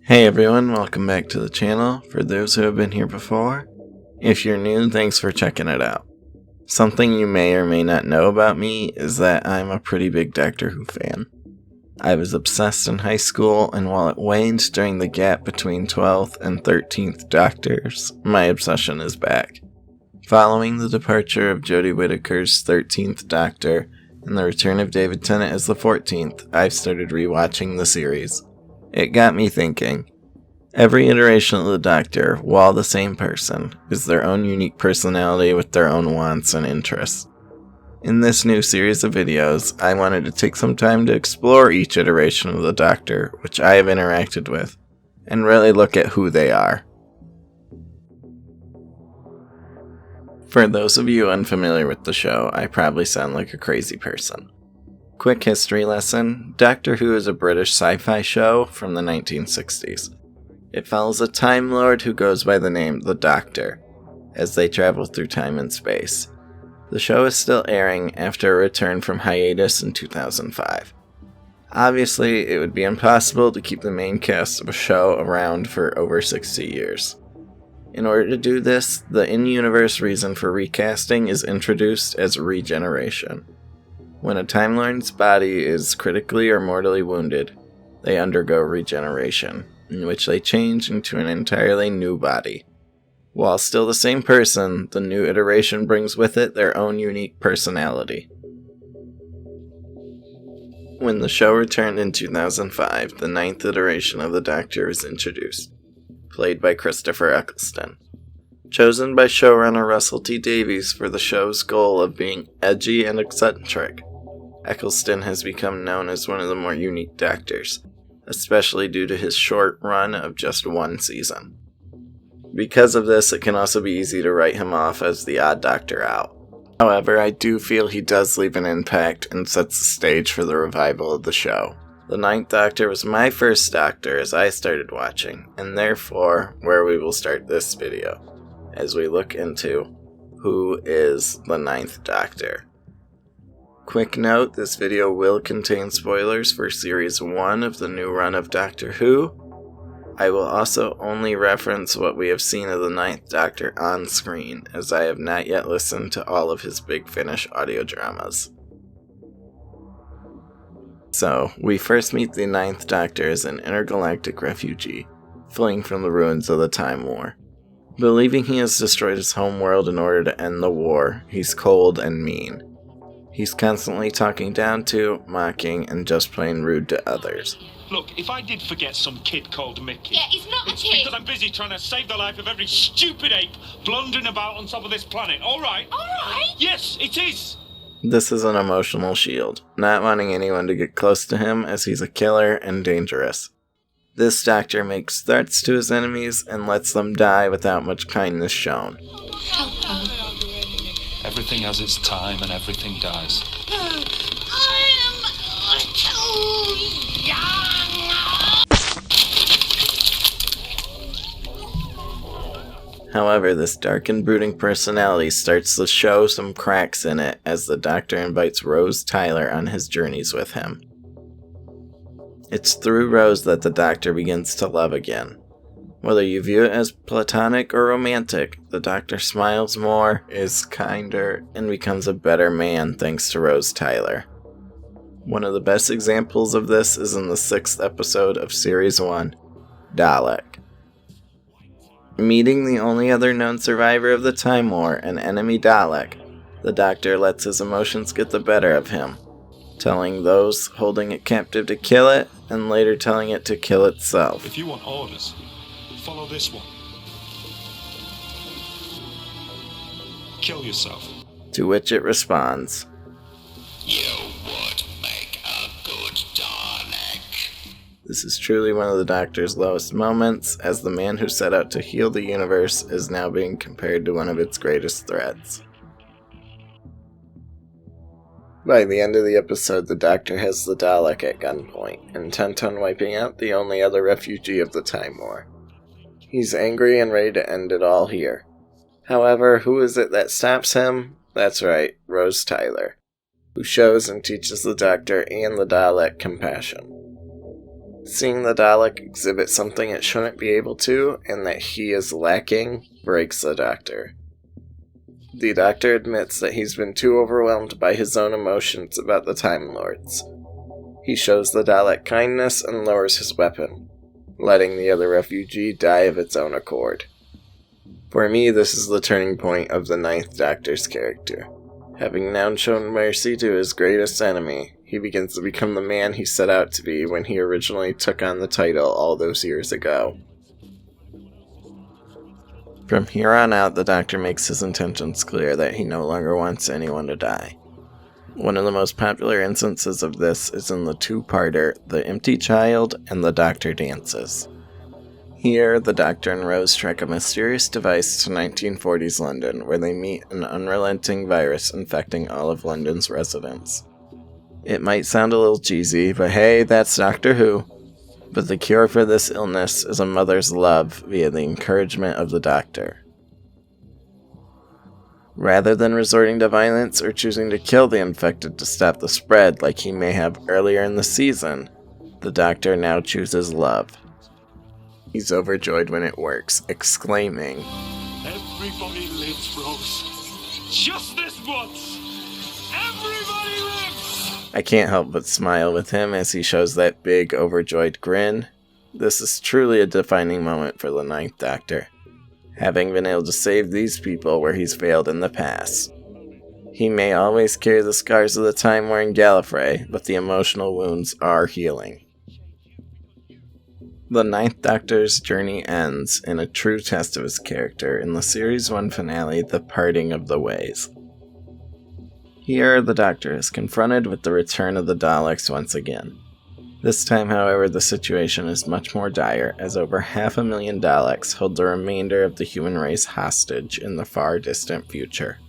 Hey everyone, welcome back to the channel. For those who have been here before, if you're new, thanks for checking it out. Something you may or may not know about me is that I'm a pretty big Doctor Who fan. I was obsessed in high school, and while it waned during the gap between 12th and 13th Doctors, my obsession is back. Following the departure of Jodie Whittaker's 13th Doctor and the return of David Tennant as the 14th, I've started rewatching the series. It got me thinking. Every iteration of the Doctor, while the same person, is their own unique personality with their own wants and interests. In this new series of videos, I wanted to take some time to explore each iteration of the Doctor, which I have interacted with, and really look at who they are. For those of you unfamiliar with the show, I probably sound like a crazy person. Quick history lesson: Doctor Who is a British sci-fi show from the 1960s. It follows a Time Lord who goes by the name The Doctor, as they travel through time and space. The show is still airing after a return from hiatus in 2005. Obviously, it would be impossible to keep the main cast of a show around for over 60 years. In order to do this, the in-universe reason for recasting is introduced as regeneration. When a Time Lord's body is critically or mortally wounded, they undergo regeneration, in which they change into an entirely new body. While still the same person, the new iteration brings with it their own unique personality. When the show returned in 2005, the 9th iteration of the Doctor was introduced, played by Christopher Eccleston. Chosen by showrunner Russell T Davies for the show's goal of being edgy and eccentric, Eccleston has become known as one of the more unique Doctors, especially due to his short run of just one season. Because of this, it can also be easy to write him off as the odd Doctor out. However, I do feel he does leave an impact and sets the stage for the revival of the show. The 9th Doctor was my first Doctor as I started watching, and therefore where we will start this video, as we look into who is the 9th Doctor. Quick note, this video will contain spoilers for Series 1 of the new run of Doctor Who. I will also only reference what we have seen of the 9th Doctor on screen, as I have not yet listened to all of his Big Finish audio dramas. So, we first meet the 9th Doctor as an intergalactic refugee, fleeing from the ruins of the Time War. Believing he has destroyed his homeworld in order to end the war, he's cold and mean. He's constantly talking down to, mocking, and just plain rude to others. Look, if I did forget some kid called Mickey... Yeah, he's not a it's kid. because I'm busy trying to save the life of every stupid ape blundering about on top of this planet, alright? Alright? Yes, it is! This is an emotional shield, not wanting anyone to get close to him as he's a killer and dangerous. This Doctor makes threats to his enemies and lets them die without much kindness shown. Everything has its time and everything dies. I am too young. However, this dark and brooding personality starts to show some cracks in it as the Doctor invites Rose Tyler on his journeys with him. It's through Rose that the Doctor begins to love again. Whether you view it as platonic or romantic, the Doctor smiles more, is kinder, and becomes a better man thanks to Rose Tyler. One of the best examples of this is in the 6th episode of Series 1, Dalek. Meeting the only other known survivor of the Time War, an enemy Dalek, the Doctor lets his emotions get the better of him, telling those holding it captive to kill it, and later telling it to kill itself. If you want orders, follow this one. Kill yourself. To which it responds, You would make a good Dalek. This is truly one of the Doctor's lowest moments, as the man who set out to heal the universe is now being compared to one of its greatest threats. By the end of the episode, the Doctor has the Dalek at gunpoint, intent on wiping out the only other refugee of the Time War. He's angry and ready to end it all here. However, who is it that stops him? That's right, Rose Tyler, who shows and teaches the Doctor and the Dalek compassion. Seeing the Dalek exhibit something it shouldn't be able to, and that he is lacking, breaks the Doctor. The Doctor admits that he's been too overwhelmed by his own emotions about the Time Lords. He shows the Dalek kindness and lowers his weapon, letting the other refugee die of its own accord. For me, this is the turning point of the Ninth Doctor's character. Having now shown mercy to his greatest enemy, he begins to become the man he set out to be when he originally took on the title all those years ago. From here on out, the Doctor makes his intentions clear that he no longer wants anyone to die. One of the most popular instances of this is in the two-parter, The Empty Child and The Doctor Dances. Here, the Doctor and Rose track a mysterious device to 1940s London, where they meet an unrelenting virus infecting all of London's residents. It might sound a little cheesy, but hey, that's Doctor Who. But the cure for this illness is a mother's love via the encouragement of the Doctor. Rather than resorting to violence or choosing to kill the infected to stop the spread like he may have earlier in the season, the Doctor now chooses love. He's overjoyed when it works, exclaiming, Everybody lives, Rose. Just this once. Everybody lives! I can't help but smile with him as he shows that big, overjoyed grin. This is truly a defining moment for the Ninth Doctor, having been able to save these people where he's failed in the past. He may always carry the scars of the time wearing Gallifrey, but the emotional wounds are healing. The Ninth Doctor's journey ends in a true test of his character in the Series 1 finale, The Parting of the Ways. Here, the Doctor is confronted with the return of the Daleks once again. This time, however, the situation is much more dire, as over 500,000 Daleks hold the remainder of the human race hostage in the far distant future.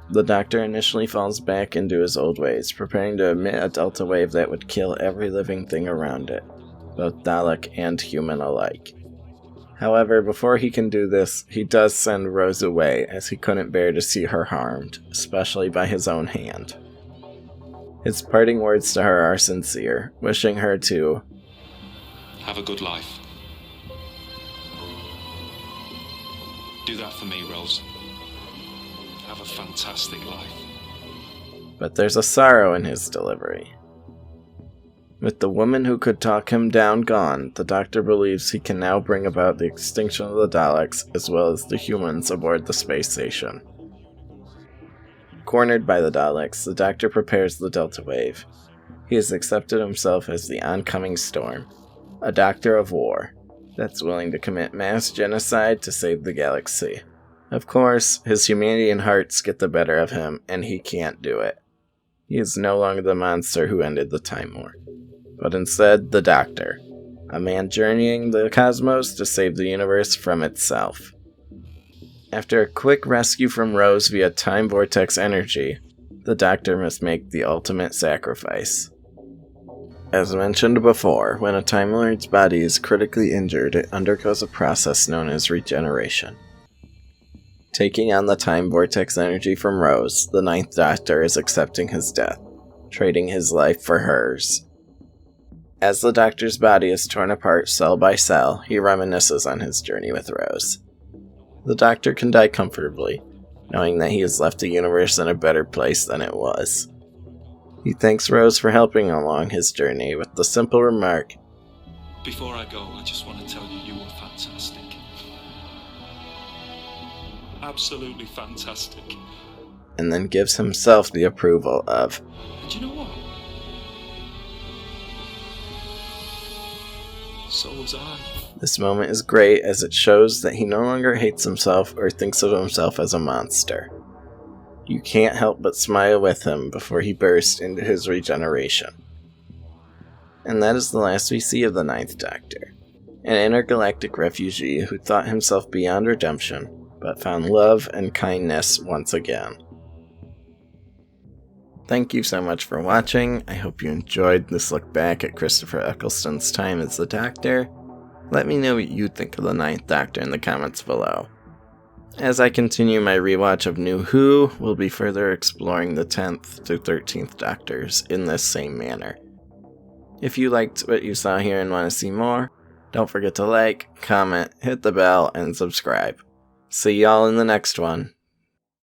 The Doctor initially falls back into his old ways, preparing to emit a delta wave that would kill every living thing around it, both Dalek and human alike. However, before he can do this, he does send Rose away, as he couldn't bear to see her harmed, especially by his own hand. His parting words to her are sincere, wishing her to have a good life. Do that for me, Rose. Have a fantastic life. But there's a sorrow in his delivery. With the woman who could talk him down gone, the Doctor believes he can now bring about the extinction of the Daleks as well as the humans aboard the space station. Cornered by the Daleks, the Doctor prepares the Delta Wave. He has accepted himself as the oncoming storm, a Doctor of War, that's willing to commit mass genocide to save the galaxy. Of course, his humanity and hearts get the better of him, and he can't do it. He is no longer the monster who ended the Time War, but instead the Doctor, a man journeying the cosmos to save the universe from itself. After a quick rescue from Rose via time vortex energy, the Doctor must make the ultimate sacrifice. As mentioned before, when a Time Lord's body is critically injured, it undergoes a process known as regeneration. Taking on the time vortex energy from Rose, the Ninth Doctor is accepting his death, trading his life for hers. As the Doctor's body is torn apart cell by cell, he reminisces on his journey with Rose. The Doctor can die comfortably, knowing that he has left the universe in a better place than it was. He thanks Rose for helping along his journey with the simple remark, Before I go, I just want to tell you were fantastic. Absolutely fantastic. and then gives himself the approval of, And you know what? So was I. This moment is great as it shows that he no longer hates himself or thinks of himself as a monster. You can't help but smile with him before he bursts into his regeneration. And that is the last we see of the Ninth Doctor, an intergalactic refugee who thought himself beyond redemption, but found love and kindness once again. Thank you so much for watching. I hope you enjoyed this look back at Christopher Eccleston's time as the Doctor. Let me know what you think of the Ninth Doctor in the comments below. As I continue my rewatch of New Who, we'll be further exploring the 10th to 13th Doctors in this same manner. If you liked what you saw here and want to see more, don't forget to like, comment, hit the bell, and subscribe. See y'all in the next one.